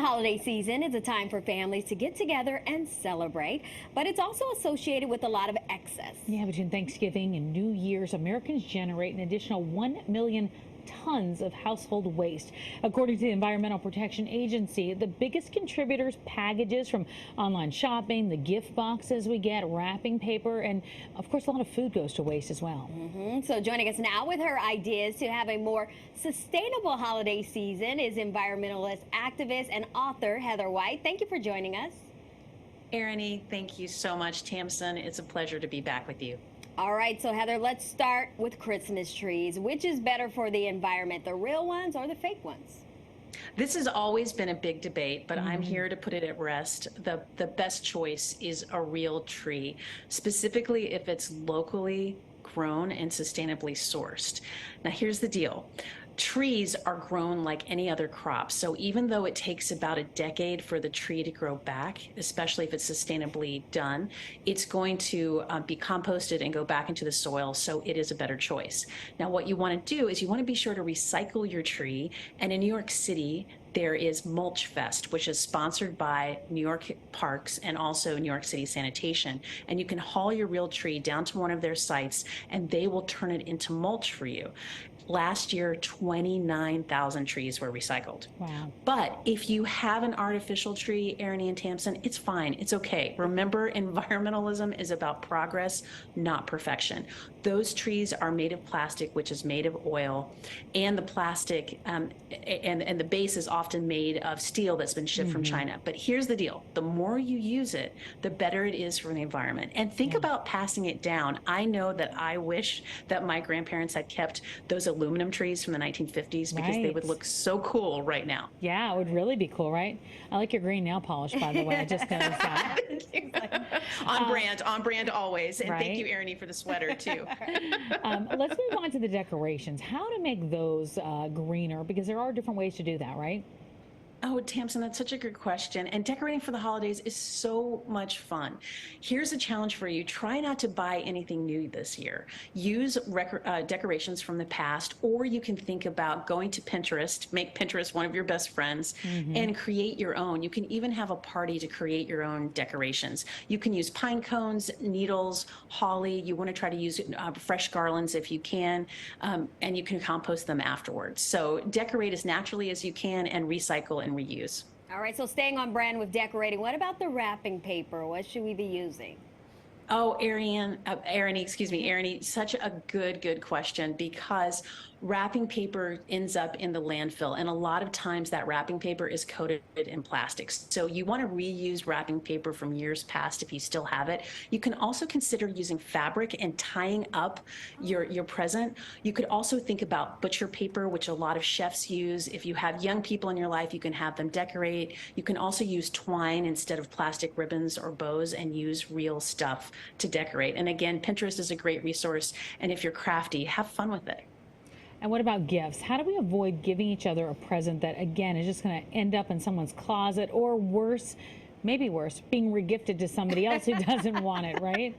holiday season is a time for families to get together and celebrate, but it's also associated with a lot of excess. Yeah, between Thanksgiving and New Year's, Americans generate an additional 1 million tons of household waste. According to the Environmental Protection Agency, the biggest contributors, packages from online shopping, the gift boxes we get, wrapping paper, and of course a lot of food goes to waste as well. So joining us now with her ideas to have a more sustainable holiday season is environmentalist, activist, and author Heather White. Thank you for joining us. Erin, thank you so much. Tamsin, it's a pleasure to be back with you. All right, so Heather, let's start with Christmas trees. Which is better for the environment, the real ones or the fake ones? This has always been a big debate, but I'm here to put it at rest. The best choice is a real tree, specifically if it's locally grown and sustainably sourced. Now, here's the deal. Trees are grown like any other crop. So even though it takes about a decade for the tree to grow back, especially if it's sustainably done, it's going to be composted and go back into the soil. So it is a better choice. Now, what you want to do is you want to be sure to recycle your tree. And in New York City, there is Mulch Fest, which is sponsored by New York Parks and also New York City Sanitation. And you can haul your real tree down to one of their sites and they will turn it into mulch for you. Last year, 29,000 trees were recycled. Wow. But if you have an artificial tree, Erin and Tamsin, it's fine. It's okay. Remember, environmentalism is about progress, not perfection. Those trees are made of plastic, which is made of oil, and the plastic and the base is often made of steel that's been shipped from China. But here's the deal. The more you use it, the better it is for the environment. And think about passing it down. I know that I wish that my grandparents had kept those aluminum trees from the 1950s because they would look so cool right now. Yeah, it would really be cool, right? I like your green nail polish, by the way. I just noticed that. On brand always. And thank you, Erin, for the sweater too. Let's move on to the decorations. How to make those greener, because there are different ways to do that, right? Oh, Tamsin, that's such a good question. And decorating for the holidays is so much fun. Here's a challenge for you. Try not to buy anything new this year. Use decorations from the past, or you can think about going to Pinterest, make Pinterest one of your best friends, and create your own. You can even have a party to create your own decorations. You can use pine cones, needles, holly. You want to try to use fresh garlands if you can, and you can compost them afterwards. So decorate as naturally as you can and recycle and reuse. All right, so staying on brand with decorating, what about the wrapping paper? What should we be using? Oh, Erin, such a good question, because wrapping paper ends up in the landfill, and a lot of times that wrapping paper is coated in plastics. So you want to reuse wrapping paper from years past if you still have it. You can also consider using fabric and tying up your present. You could also think about butcher paper, which a lot of chefs use. If you have young people in your life, you can have them decorate. You can also use twine instead of plastic ribbons or bows and use real stuff to decorate. And again, Pinterest is a great resource. And if you're crafty, have fun with it. And what about gifts? How do we avoid giving each other a present that, again, is just going to end up in someone's closet, or worse, maybe worse, being regifted to somebody else who doesn't want it, right?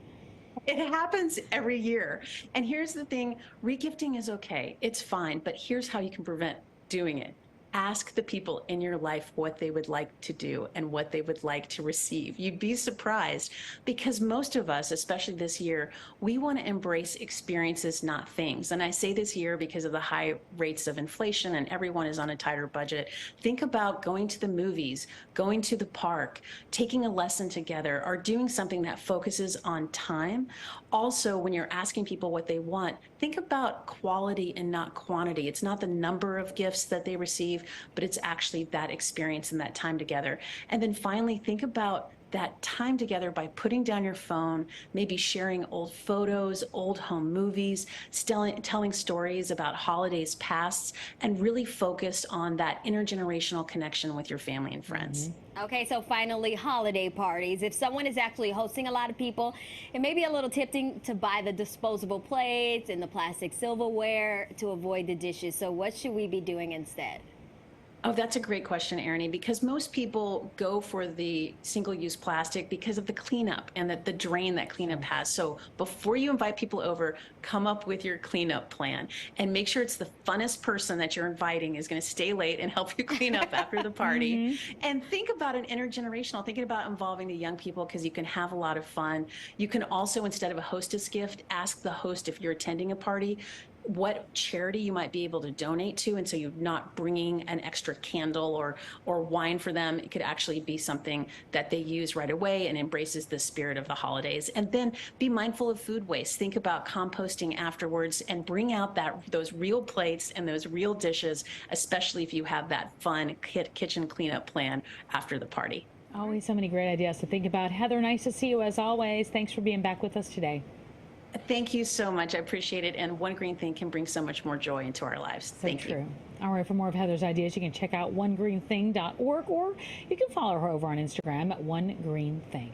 It happens every year. And here's the thing, regifting is okay. It's fine. But here's how you can prevent doing it. Ask the people in your life what they would like to do and what they would like to receive. You'd be surprised, because most of us, especially this year, we want to embrace experiences, not things. And I say this year because of the high rates of inflation and everyone is on a tighter budget. Think about going to the movies, going to the park, taking a lesson together, or doing something that focuses on time. Also, when you're asking people what they want, think about quality and not quantity. It's not the number of gifts that they receive, but it's actually that experience and that time together. And then finally, think about that time together by putting down your phone, maybe sharing old photos, old home movies, telling stories about holidays past, and really focus on that intergenerational connection with your family and friends. Okay, so finally, holiday parties. If someone is actually hosting a lot of people, it may be a little tempting to buy the disposable plates and the plastic silverware to avoid the dishes. So what should we be doing instead? Oh, that's a great question, Ernie, because most people go for the single-use plastic because of the cleanup and the drain that cleanup has. So before you invite people over, come up with your cleanup plan and make sure it's the funnest person that you're inviting is going to stay late and help you clean up after the party. And think about an intergenerational, thinking about involving the young people because you can have a lot of fun. You can also, instead of a hostess gift, ask the host if you're attending a party, what charity you might be able to donate to, and so you're not bringing an extra candle or wine for them. It could actually be something that they use right away and embraces the spirit of the holidays. And then be mindful of food waste. Think about composting afterwards and bring out those real plates and those real dishes, especially if you have that fun kitchen cleanup plan after the party. Always so many great ideas to think about. Heather, nice to see you as always. Thanks for being back with us today. Thank you so much. I appreciate it. And One Green Thing can bring so much more joy into our lives. Thank you. All right, for more of Heather's ideas, you can check out onegreenthing.org, or you can follow her over on Instagram at onegreenthing.